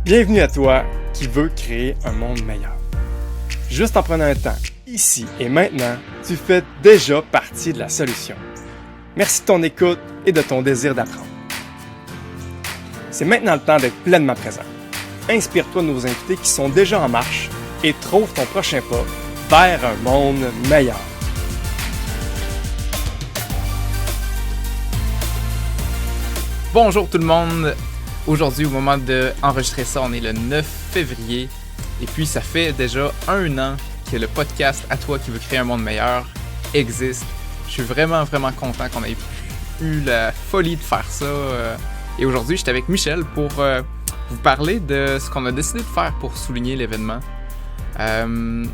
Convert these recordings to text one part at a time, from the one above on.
Bienvenue à toi qui veux créer un monde meilleur. Juste en prenant un temps, ici et maintenant, tu fais déjà partie de la solution. Merci de ton écoute et de ton désir d'apprendre. C'est maintenant le temps d'être pleinement présent. Inspire-toi de nos invités qui sont déjà en marche et trouve ton prochain pas vers un monde meilleur. Bonjour tout le monde! Aujourd'hui, au moment d'enregistrer ça, on est le 9 février. Et puis, ça fait déjà 1 an que le podcast « À toi qui veux créer un monde meilleur » existe. Je suis vraiment content qu'on ait eu la folie de faire ça. Et aujourd'hui, j'étais avec Michel pour vous parler de ce qu'on a décidé de faire pour souligner l'événement. Le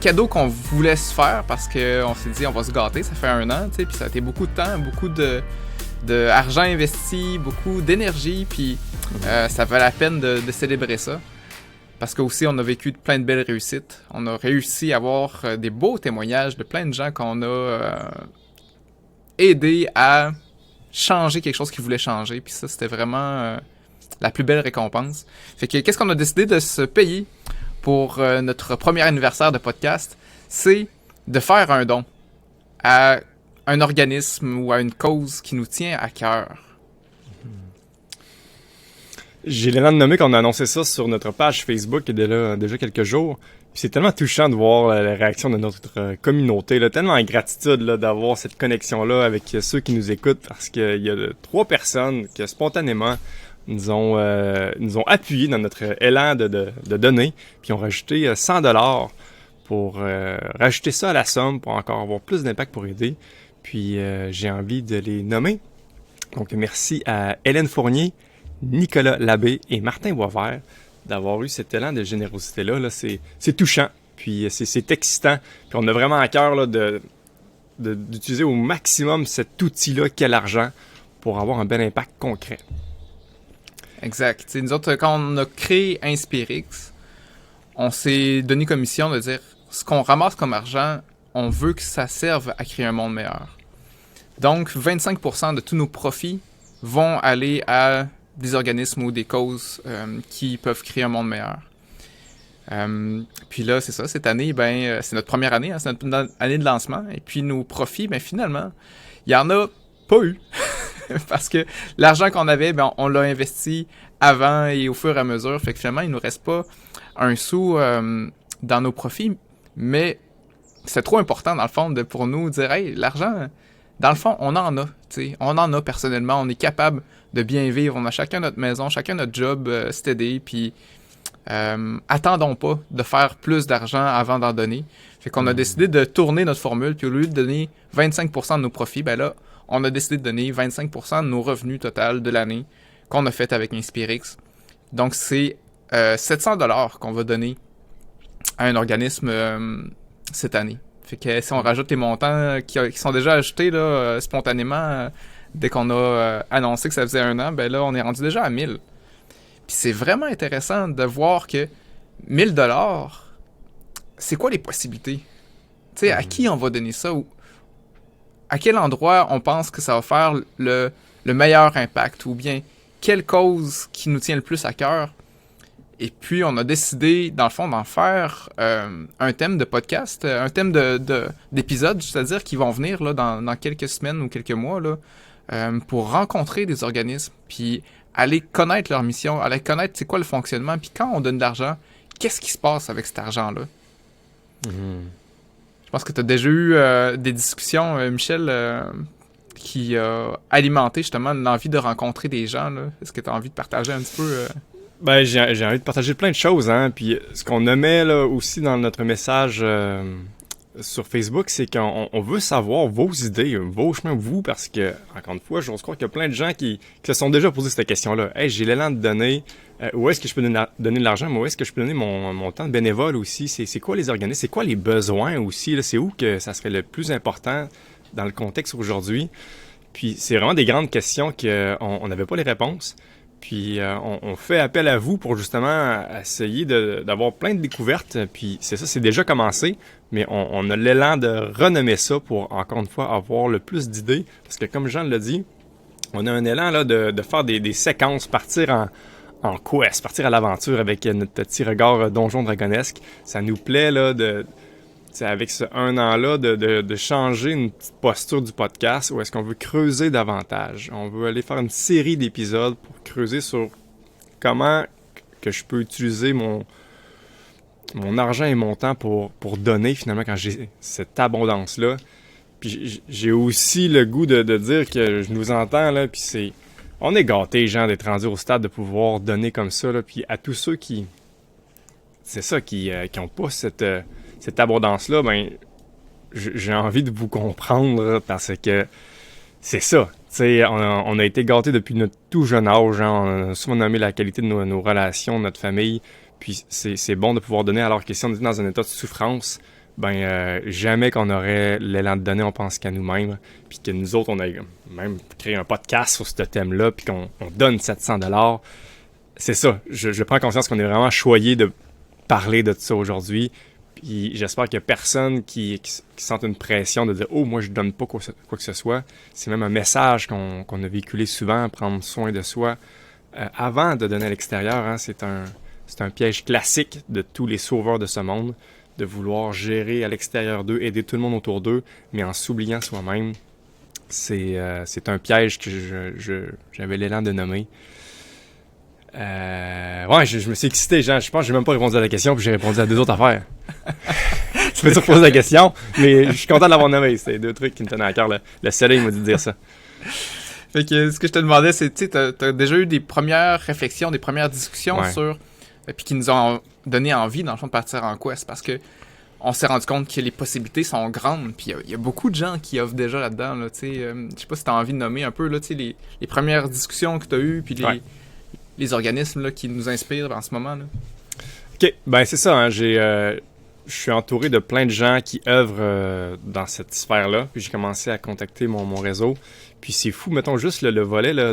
cadeau qu'on voulait se faire, parce qu'on s'est dit on va se gâter, ça fait 1 an, tu sais, puis ça a été beaucoup de temps, beaucoup de argent investi, beaucoup d'énergie, puis ça valait la peine de célébrer ça. Parce qu'aussi, on a vécu plein de belles réussites. On a réussi à avoir des beaux témoignages de plein de gens qu'on a aidés à changer quelque chose qu'ils voulaient changer. Puis ça, c'était vraiment la plus belle récompense. Fait que qu'est-ce qu'on a décidé de se payer pour notre premier anniversaire de podcast? C'est de faire un don à un organisme ou à une cause qui nous tient à cœur. J'ai l'élan de nommer qu'on a annoncé ça sur notre page Facebook il y a déjà quelques jours. Puis c'est tellement touchant de voir la réaction de notre communauté, là, tellement en gratitude là, d'avoir cette connexion-là avec ceux qui nous écoutent, parce qu'il y a 3 personnes qui spontanément nous ont appuyés dans notre élan de donner, puis ont rajouté $100 pour rajouter ça à la somme pour encore avoir plus d'impact pour aider. Puis j'ai envie de les nommer. Donc merci à Hélène Fournier, Nicolas Labbé et Martin Boisvert d'avoir eu cet élan de générosité-là. Là, c'est touchant, puis c'est excitant. Puis on a vraiment à cœur là, d'utiliser au maximum cet outil-là qu'est l'argent pour avoir un bel impact concret. Exact. T'sais, nous autres, quand on a créé Inspirix, on s'est donné comme mission de dire ce qu'on ramasse comme argent, on veut que ça serve à créer un monde meilleur. Donc, 25% de tous nos profits vont aller à des organismes ou des causes qui peuvent créer un monde meilleur. Puis là, c'est ça, cette année, c'est notre première année, hein, c'est notre année de lancement. Et puis nos profits, finalement, il n'y en a pas eu. Parce que l'argent qu'on avait, on l'a investi avant et au fur et à mesure. Fait que finalement, il ne nous reste pas un sou dans nos profits. Mais c'est trop important, dans le fond, pour nous dire « Hey, l'argent, dans le fond, on en a. » On en a personnellement. On est capable de bien vivre. On a chacun notre maison, chacun notre job steady. Puis attendons pas de faire plus d'argent avant d'en donner. Fait qu'on a décidé de tourner notre formule. Puis au lieu de donner 25% de nos profits, là, on a décidé de donner 25% de nos revenus total de l'année qu'on a fait avec Inspirix. Donc c'est $700 qu'on va donner à un organisme cette année. Fait que si on rajoute les montants qui sont déjà ajoutés là, spontanément dès qu'on a annoncé que ça faisait 1 an, là on est rendu déjà à 1000. Puis c'est vraiment intéressant de voir que $1000, c'est quoi les possibilités? Tu sais, à qui on va donner ça? Ou à quel endroit on pense que ça va faire le meilleur impact? Ou bien quelle cause qui nous tient le plus à cœur? Et puis, on a décidé, dans le fond, d'en faire un thème de podcast, un thème d'épisode, c'est-à-dire qu'ils vont venir là, dans quelques semaines ou quelques mois là, pour rencontrer des organismes, puis aller connaître leur mission, aller connaître c'est quoi le fonctionnement, puis quand on donne de l'argent, qu'est-ce qui se passe avec cet argent-là? Je pense que tu as déjà eu des discussions, Michel, qui a alimenté justement l'envie de rencontrer des gens. Là. Est-ce que tu as envie de partager un petit peu... J'ai envie de partager plein de choses, hein. Puis ce qu'on nommait là aussi dans notre message sur Facebook, c'est qu'on veut savoir vos idées, vos chemins, vous, parce que, encore une fois, j'ose croire qu'il y a plein de gens qui se sont déjà posé cette question-là. Hey, j'ai l'élan de donner, où est-ce que je peux donner de l'argent, mais où est-ce que je peux donner mon temps de bénévole aussi? C'est quoi les organismes? C'est quoi les besoins aussi? Là? C'est où que ça serait le plus important dans le contexte aujourd'hui? Puis c'est vraiment des grandes questions qu'on n'avait pas les réponses. Puis on fait appel à vous pour justement essayer d'avoir plein de découvertes. Puis c'est déjà commencé, mais on a l'élan de renommer ça pour, encore une fois, avoir le plus d'idées. Parce que comme Jean l'a dit, on a un élan là, de faire des séquences, partir en quest, partir à l'aventure avec notre petit regard donjon dragonesque. Ça nous plaît là avec ce 1 an-là de changer une petite posture du podcast où est-ce qu'on veut creuser davantage. On veut aller faire une série d'épisodes pour creuser sur comment que je peux utiliser mon argent et mon temps pour donner finalement quand j'ai cette abondance-là. Puis j'ai aussi le goût de dire que je nous entends, là, puis on est gâtés, gens, d'être rendus au stade de pouvoir donner comme ça, là, puis à tous ceux qui ont pas cette abondance-là, ben j'ai envie de vous comprendre parce que c'est ça. T'sais, on a été gâtés depuis notre tout jeune âge, hein, on a souvent nommé la qualité de nos relations, de notre famille, puis c'est bon de pouvoir donner alors que si on était dans un état de souffrance, jamais qu'on aurait l'élan de donner, on pense qu'à nous-mêmes, puis que nous autres, on a même créé un podcast sur ce thème-là, puis qu'on donne 700$. C'est ça, je prends conscience qu'on est vraiment choyé de parler de ça aujourd'hui, puis j'espère qu'il n'y a personne qui sent une pression de dire « Oh, moi, je donne pas quoi que ce soit ». C'est même un message qu'on a véhiculé souvent, prendre soin de soi avant de donner à l'extérieur. Hein, c'est un piège classique de tous les sauveurs de ce monde, de vouloir gérer à l'extérieur d'eux, aider tout le monde autour d'eux, mais en s'oubliant soi-même. C'est un piège que j'avais l'élan de nommer. Je me suis excité, Jean. Je pense que j'ai même pas répondu à la question, puis j'ai répondu à 2 autres affaires. Je me suis reposé la question, mais je suis content de l'avoir nommé. C'était 2 trucs qui me tenaient à cœur. Le soleil m'a dit de dire ça. Fait que ce que je te demandais, c'est, tu sais, t'as déjà eu des premières réflexions, des premières discussions sur... puis qui nous ont donné envie, dans le fond, de partir en quest, parce que on s'est rendu compte que les possibilités sont grandes, puis il y a beaucoup de gens qui offrent déjà là-dedans, là, tu sais. Je sais pas si t'as envie de nommer un peu, là, tu sais, les premières discussions que t'as eues, puis les organismes, là, qui nous inspirent en ce moment, là. OK, ben c'est ça, hein, je suis entouré de plein de gens qui œuvrent dans cette sphère-là, puis j'ai commencé à contacter mon réseau, puis c'est fou, mettons juste le volet là,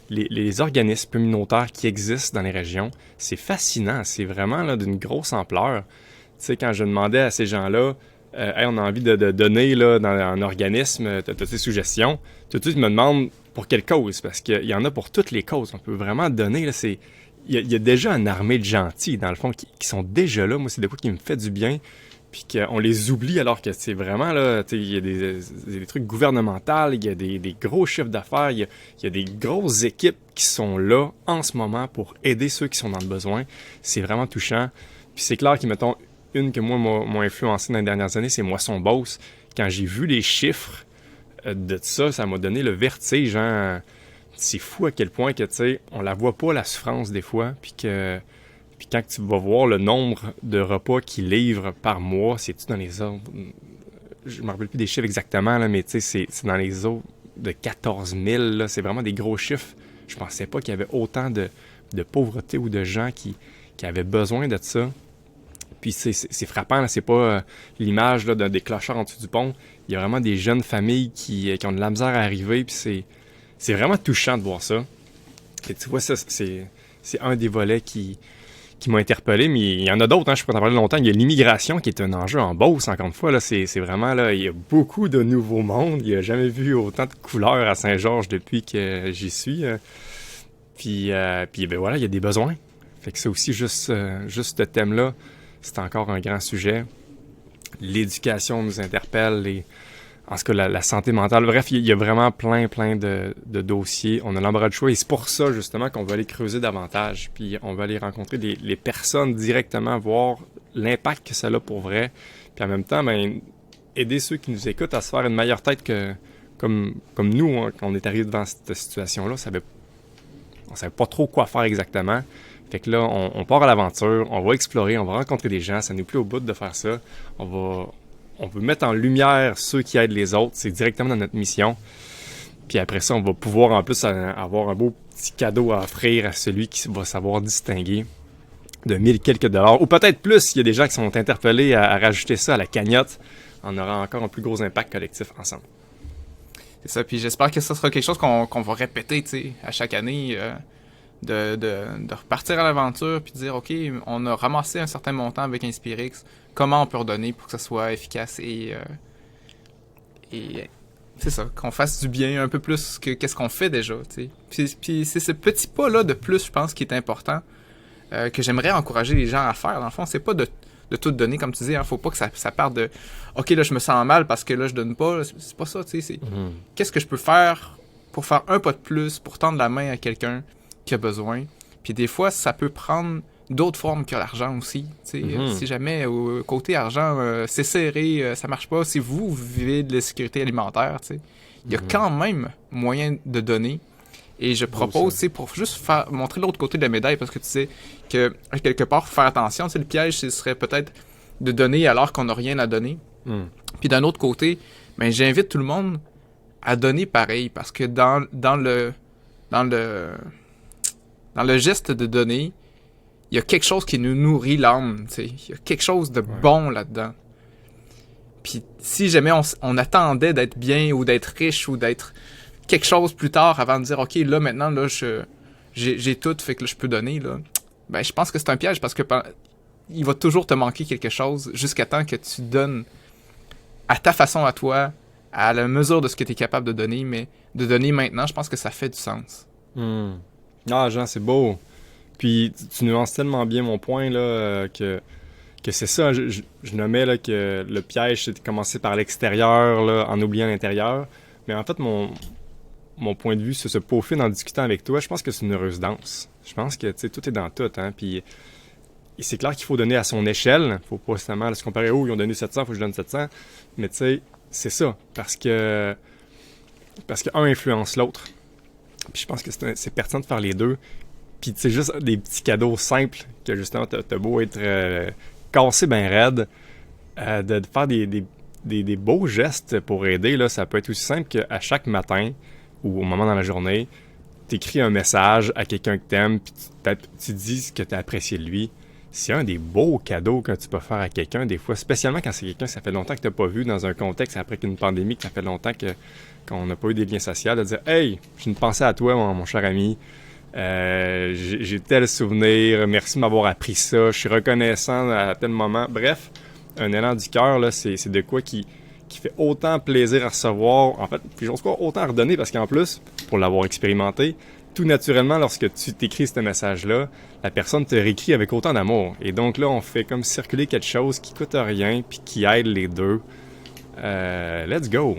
les organismes communautaires qui existent dans les régions, c'est fascinant, c'est vraiment là, d'une grosse ampleur. Tu sais, quand je demandais à ces gens-là, hey, on a envie de donner là, dans un organisme, t'as tes suggestions, tout de suite, ils me demandent pour quelle cause, parce qu'il y en a pour toutes les causes. On peut vraiment donner, là, il y a déjà une armée de gentils, dans le fond, qui sont déjà là. Moi, c'est des fois qui me fait du bien, puis qu'on les oublie alors que c'est vraiment, là, tu sais, il y a des trucs gouvernementaux, il y a des gros chiffres d'affaires, il y a des grosses équipes qui sont là en ce moment pour aider ceux qui sont dans le besoin. C'est vraiment touchant. Puis c'est clair qu'ils, mettons, une que moi m'a influencé dans les dernières années, c'est Moisson Beauce. Quand j'ai vu les chiffres de ça m'a donné le vertige. Hein. C'est fou à quel point que, tu sais, on la voit pas, la souffrance, des fois. Puis quand tu vas voir le nombre de repas qu'ils livrent par mois, c'est-tu dans les ordres... Je me rappelle plus des chiffres exactement, là, mais tu sais, c'est dans les ordres de 14 000. Là. C'est vraiment des gros chiffres. Je pensais pas qu'il y avait autant de pauvreté ou de gens qui avaient besoin de ça. Puis c'est frappant, là, c'est pas l'image là, des clochards en dessous du pont. Il y a vraiment des jeunes familles qui ont de la misère à arriver, puis c'est vraiment touchant de voir ça. Et tu vois, ça, c'est un des volets qui m'a interpellé, mais il y en a d'autres, hein, je peux t'en parler longtemps. Il y a l'immigration qui est un enjeu en Beauce, encore une fois. Là, c'est vraiment, là, il y a beaucoup de nouveaux mondes. Il n'y a jamais vu autant de couleurs à Saint-Georges depuis que j'y suis. Puis ben voilà, il y a des besoins. Fait que c'est aussi juste ce thème-là. C'est encore un grand sujet. L'éducation nous interpelle, en ce cas, la santé mentale. Bref, il y a vraiment plein de dossiers. On a l'embarras de choix et c'est pour ça, justement, qu'on va aller creuser davantage. Puis on va aller rencontrer les personnes directement, voir l'impact que ça a pour vrai. Puis en même temps, ben, aider ceux qui nous écoutent à se faire une meilleure tête que comme nous, hein, quand on est arrivé devant cette situation-là. On savait pas trop quoi faire exactement. Fait que là, on part à l'aventure, on va explorer, on va rencontrer des gens, ça nous plaît au bout de faire ça. On veut mettre en lumière ceux qui aident les autres, c'est directement dans notre mission. Puis après ça, on va pouvoir en plus avoir un beau petit cadeau à offrir à celui qui va savoir distinguer de 1000 quelques dollars, ou peut-être plus, il y a des gens qui sont interpellés à rajouter ça à la cagnotte. On aura encore un plus gros impact collectif ensemble. C'est ça, puis j'espère que ça sera quelque chose qu'on va répéter, tu sais, à chaque année... De repartir à l'aventure puis de dire OK, on a ramassé un certain montant avec Inspirix, comment on peut redonner pour que ça soit efficace et c'est ça, qu'on fasse du bien un peu plus que qu'est-ce qu'on fait déjà, tu sais. Puis c'est ce petit pas-là de plus, je pense, qui est important, que j'aimerais encourager les gens à faire. Dans le fond, c'est pas de tout donner, comme tu dis, hein. Faut pas que ça parte de « Ok, là, je me sens mal parce que là, je donne pas. » C'est pas ça, tu sais. C'est qu'est-ce que je peux faire pour faire un pas de plus, pour tendre la main à quelqu'un qui a besoin. Puis des fois, ça peut prendre d'autres formes que l'argent aussi. Tu sais. Si jamais, au côté argent, c'est serré, ça marche pas, si vous vivez de la sécurité alimentaire, tu sais, il y a quand même moyen de donner. Et je propose, c'est pour juste montrer l'autre côté de la médaille, parce que tu sais que, quelque part, faut faire attention. Le piège, ce serait peut-être de donner alors qu'on n'a rien à donner. Puis d'un autre côté, ben, j'invite tout le monde à donner pareil, parce que dans le geste de donner, il y a quelque chose qui nous nourrit l'âme, tu sais. Il y a quelque chose de bon là-dedans. Puis si jamais on attendait d'être bien ou d'être riche ou d'être quelque chose plus tard avant de dire « Ok, là, maintenant, là, j'ai tout, fait que là, je peux donner. » là. Ben, je pense que c'est un piège parce que il va toujours te manquer quelque chose jusqu'à temps que tu donnes à ta façon à toi, à la mesure de ce que tu es capable de donner, mais de donner maintenant, je pense que ça fait du sens. Ah, Jean, c'est beau. Puis tu nuances tellement bien mon point, là, que c'est ça. Je nommais là, que le piège, c'est de commencer par l'extérieur, là, en oubliant l'intérieur. Mais en fait, mon point de vue se peaufine en discutant avec toi. Je pense que c'est une heureuse danse. Je pense que tout est dans tout. Hein? Puis c'est clair qu'il faut donner à son échelle. Faut pas seulement se comparer. Oh, ils ont donné 700, faut que je donne 700. Mais tu sais, c'est ça. Parce que un influence l'autre. Puis je pense que c'est pertinent de faire les deux. Puis tu sais, juste des petits cadeaux simples que justement, t'as beau être cassé ben raide, de faire des beaux gestes pour aider, là, ça peut être aussi simple qu'à chaque matin ou au moment dans la journée, t'écris un message à quelqu'un que t'aimes, puis tu dis ce que t'as apprécié de lui. C'est un des beaux cadeaux que tu peux faire à quelqu'un, des fois, spécialement quand c'est quelqu'un que ça fait longtemps que t'as pas vu dans un contexte après qu'une pandémie, que ça fait longtemps qu'on n'a pas eu des liens sociaux, de dire « Hey, j'ai une pensée à toi, mon cher ami. J'ai tel souvenir, merci de m'avoir appris ça, je suis reconnaissant à tel moment. » Bref, un élan du cœur, là, c'est de quoi qui fait autant plaisir à recevoir, en fait, puis j'ose pas autant à redonner, parce qu'en plus, pour l'avoir expérimenté, tout naturellement, lorsque tu t'écris ce message-là, la personne te réécrit avec autant d'amour. Et donc là, on fait comme circuler quelque chose qui coûte rien, puis qui aide les deux. Let's go!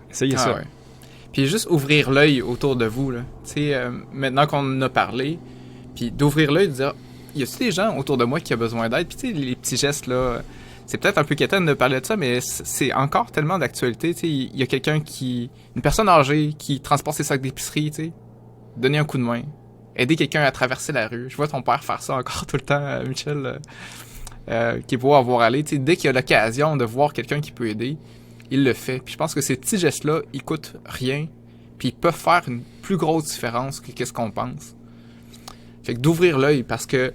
Essayez ça. Ouais. Puis juste ouvrir l'œil autour de vous, là. Tu sais, maintenant qu'on en a parlé, puis d'ouvrir l'œil, de dire, y a-t-il des gens autour de moi qui ont besoin d'aide? Puis tu sais, les petits gestes, là, c'est peut-être un peu quétaine de parler de ça, mais c'est encore tellement d'actualité. Tu sais, il y a quelqu'un une personne âgée qui transporte ses sacs d'épicerie, tu sais, donner un coup de main, aider quelqu'un à traverser la rue. Je vois ton père faire ça encore tout le temps, Michel, qui est beau à voir aller. Tu sais, dès qu'il y a l'occasion de voir quelqu'un qui peut aider, il le fait. Puis je pense que ces petits gestes-là, ils coûtent rien, puis ils peuvent faire une plus grosse différence que qu'est-ce qu'on pense. Fait que d'ouvrir l'œil, parce que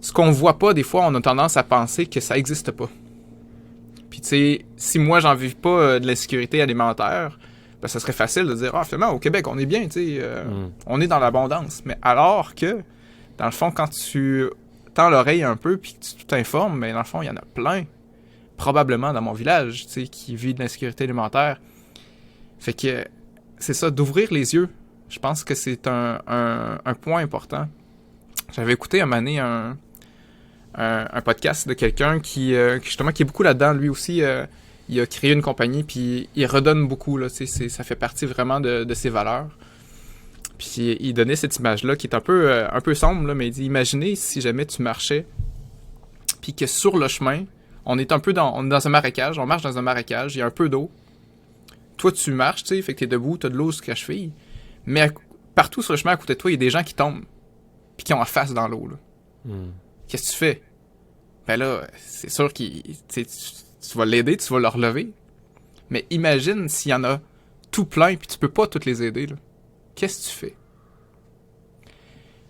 ce qu'on voit pas, des fois, on a tendance à penser que ça existe pas. Puis tu sais, si moi j'en vis pas de l'insécurité alimentaire, ben ça serait facile de dire « Ah, finalement, au Québec, on est bien, tu sais, on est dans l'abondance. » Mais alors que, dans le fond, quand tu tends l'oreille un peu, puis que tu t'informes, mais dans le fond, il y en a plein, probablement dans mon village, tu sais, qui vit de l'insécurité alimentaire. Fait que c'est ça, d'ouvrir les yeux. Je pense que c'est un point important. J'avais écouté un moment donné un podcast de quelqu'un qui justement qui est beaucoup là-dedans. Lui aussi, il a créé une compagnie, puis il redonne beaucoup. Là, ça fait partie vraiment de ses valeurs. Puis il donnait cette image-là qui est un peu sombre, là, mais il dit, imaginez si jamais tu marchais, puis que sur le chemin, on est dans un marécage, on marche dans un marécage, il y a un peu d'eau. Toi, tu marches, tu sais, fait que t'es debout, t'as de l'eau jusqu'à la cheville. Mais partout sur le chemin à côté de toi, il y a des gens qui tombent, puis qui ont la face dans l'eau, là. Qu'est-ce que tu fais? Ben là, c'est sûr que tu vas l'aider, tu vas le relever. Mais imagine s'il y en a tout plein, puis tu peux pas toutes les aider, là. Qu'est-ce que tu fais?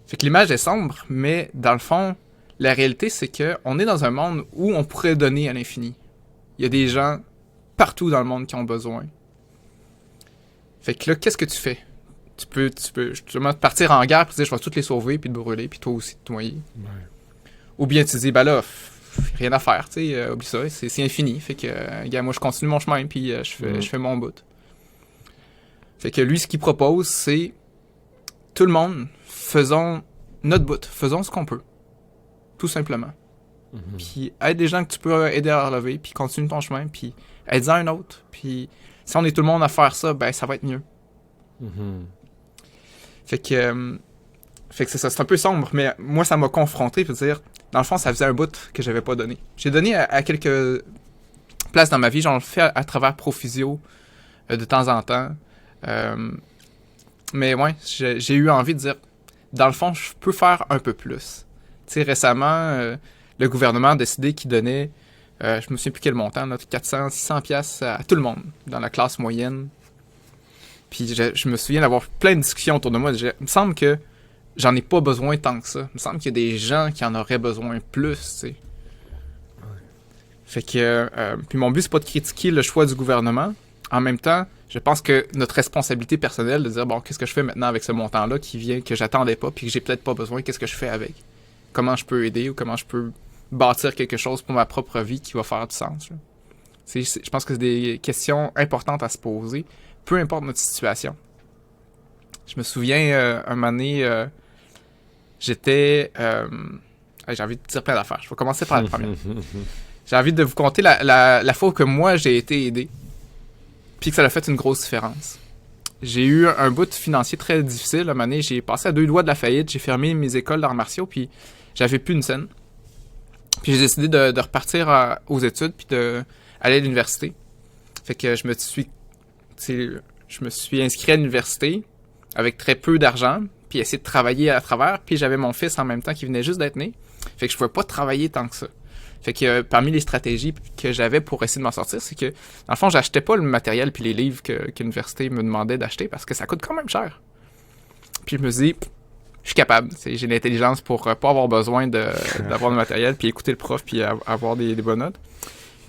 Fait que l'image est sombre, mais dans le fond, la réalité, c'est que on est dans un monde où on pourrait donner à l'infini. Il y a des gens partout dans le monde qui ont besoin. Fait que là, qu'est-ce que tu fais? Tu peux justement partir en guerre et dire je vais toutes les sauver puis te brûler puis toi aussi te noyer. Ouais. Ou bien tu dis ben là, rien à faire, tu sais, oublie ça, c'est infini. Fait que, gars, moi, je continue mon chemin, puis je fais mon bout. Fait que lui, ce qu'il propose, c'est tout le monde, faisons notre bout, faisons ce qu'on peut. Tout simplement. Puis aide des gens que tu peux aider à relever, puis continue ton chemin, puis aide-en un autre. Puis si on est tout le monde à faire ça, ben ça va être mieux. Fait que c'est ça, c'est un peu sombre, mais moi, ça m'a confronté, puis dire, dans le fond, ça faisait un bout que j'avais pas donné. J'ai donné à quelques places dans ma vie, j'en fais à travers Profisio de temps en temps. Mais ouais, j'ai eu envie de dire, dans le fond, je peux faire un peu plus. Tu sais, récemment, le gouvernement a décidé qu'il donnait, je me souviens plus quel montant, là, 400, 600 piastres à tout le monde, dans la classe moyenne. Puis je me souviens d'avoir plein de discussions autour de moi. Il me semble que j'en ai pas besoin tant que ça. Il me semble qu'il y a des gens qui en auraient besoin plus, tu sais. Fait que, puis mon but, c'est pas de critiquer le choix du gouvernement. En même temps, je pense que notre responsabilité personnelle de dire, bon, qu'est-ce que je fais maintenant avec ce montant-là qui vient, que j'attendais pas, puis que j'ai peut-être pas besoin, qu'est-ce que je fais avec? Comment je peux aider ou comment je peux bâtir quelque chose pour ma propre vie qui va faire du sens? Je pense que c'est des questions importantes à se poser, peu importe notre situation. Je me souviens, un moment donné, j'étais... j'ai envie de dire plein d'affaires. Je vais commencer par la première. J'ai envie de vous conter la fois que moi, j'ai été aidé. Puis que ça a fait une grosse différence. J'ai eu un bout financier très difficile. À un moment donné, j'ai passé à 2 doigts de la faillite. J'ai fermé mes écoles d'arts martiaux, puis j'avais plus une scène. Puis j'ai décidé de repartir aux études, puis d'aller à l'université. Fait que je me suis inscrit à l'université avec très peu d'argent, puis essayer de travailler à travers. Puis j'avais mon fils en même temps qui venait juste d'être né. Fait que je pouvais pas travailler tant que ça. Fait que parmi les stratégies que j'avais pour essayer de m'en sortir, c'est que, dans le fond, j'achetais pas le matériel puis les livres que l'université me demandait d'acheter parce que ça coûte quand même cher. Puis je me dis, je suis capable. J'ai l'intelligence pour pas avoir besoin d'avoir le matériel puis écouter le prof puis avoir des bonnes notes.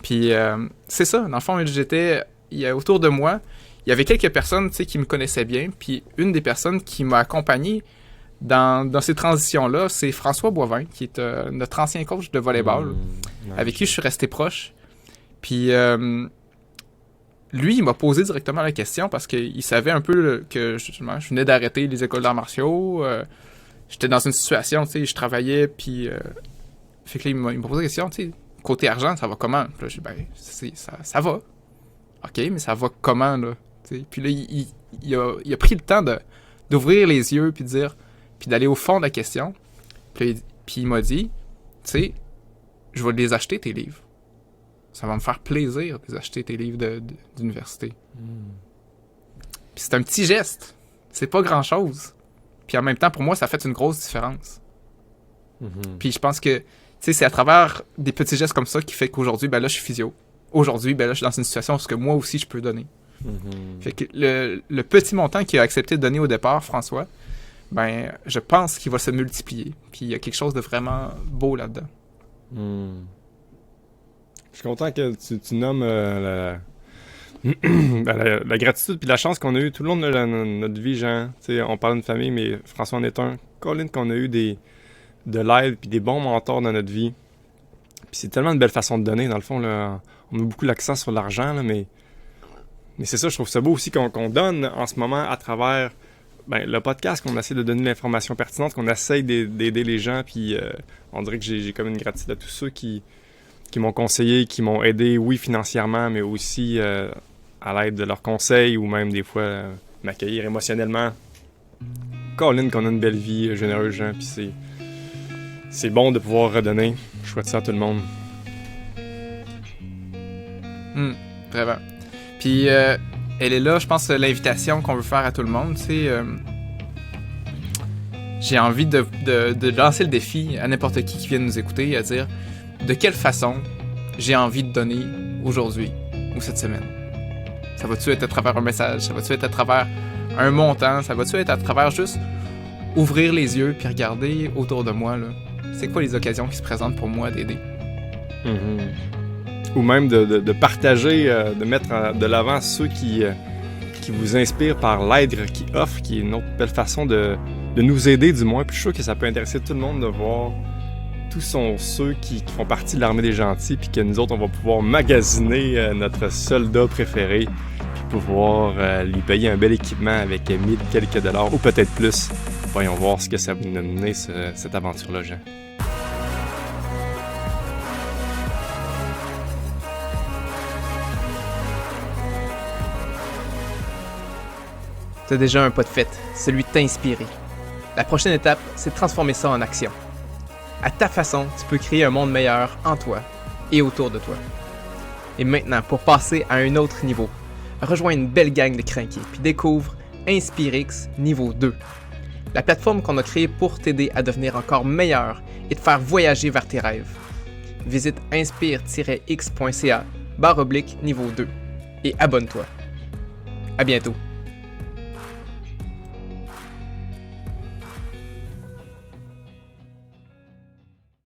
Puis c'est ça. Dans le fond, autour de moi, il y avait quelques personnes, tu sais, qui me connaissaient bien. Puis une des personnes qui m'a accompagné dans ces transitions-là, c'est François Boivin, qui est notre ancien coach de volleyball, avec qui je suis resté proche. Puis lui, il m'a posé directement la question parce qu'il savait un peu que je venais d'arrêter les écoles d'arts martiaux. J'étais dans une situation, tu sais, je travaillais, puis... fait que là, il m'a posé la question, tu sais, côté argent, ça va comment? Puis là, j'ai dit, ben, ça va. OK, mais ça va comment, là? T'sais, puis là, il a pris le temps d'ouvrir les yeux, puis de dire... Puis d'aller au fond de la question. Puis il m'a dit, tu sais, je vais les acheter, tes livres. Ça va me faire plaisir de les acheter, tes livres d'université. Puis c'est un petit geste. C'est pas grand-chose. Puis en même temps, pour moi, ça fait une grosse différence. Puis je pense que, tu sais, c'est à travers des petits gestes comme ça qui fait qu'aujourd'hui, ben là, je suis physio. Aujourd'hui, ben là, je suis dans une situation où moi aussi, je peux donner. Fait que le petit montant qu'il a accepté de donner au départ, François, ben, je pense qu'il va se multiplier. Puis il y a quelque chose de vraiment beau là-dedans. Je suis content que tu nommes la gratitude puis la chance qu'on a eu tout le long de notre vie, Jean. T'sais, on parle d'une famille, mais François en est un. Colin, qu'on a eu de l'aide puis des bons mentors dans notre vie. Puis c'est tellement une belle façon de donner, dans le fond. Là, on met beaucoup l'accent sur l'argent, là, mais c'est ça, je trouve ça beau aussi qu'on donne en ce moment à travers... le podcast, qu'on essaie de donner l'information pertinente, qu'on essaie d'aider les gens, puis on dirait que j'ai comme une gratitude à tous ceux qui m'ont conseillé, qui m'ont aidé, oui, financièrement, mais aussi à l'aide de leurs conseils, ou même des fois m'accueillir émotionnellement. Colin, qu'on a une belle vie généreuse, Jean, puis c'est bon de pouvoir redonner. Je souhaite ça à tout le monde. Vraiment. Puis... elle est là, je pense, l'invitation qu'on veut faire à tout le monde. Tu sais, j'ai envie de lancer le défi à n'importe qui vient nous écouter, à dire de quelle façon j'ai envie de donner aujourd'hui ou cette semaine. Ça va-tu être à travers un message? Ça va-tu être à travers un montant? Ça va-tu être à travers juste ouvrir les yeux puis regarder autour de moi, là? C'est quoi les occasions qui se présentent pour moi d'aider? Ou même de partager, de mettre de l'avant ceux qui vous inspirent par l'aide qu'ils offrent, qui est une autre belle façon de nous aider, du moins. Puis je suis sûr que ça peut intéresser tout le monde de voir tous sont ceux qui font partie de l'armée des gentils, puis que nous autres, on va pouvoir magasiner notre soldat préféré, puis pouvoir lui payer un bel équipement avec 1000 quelques dollars, ou peut-être plus. Voyons voir ce que ça va nous mener, cette aventure-là, Jean. T'as déjà un pas de fait, celui de t'inspirer. La prochaine étape, c'est de transformer ça en action. À ta façon, tu peux créer un monde meilleur en toi et autour de toi. Et maintenant, pour passer à un autre niveau, rejoins une belle gang de crinqués puis découvre InspireX niveau 2. La plateforme qu'on a créée pour t'aider à devenir encore meilleur et te faire voyager vers tes rêves. Visite inspire-x.ca/niveau 2 et abonne-toi. À bientôt.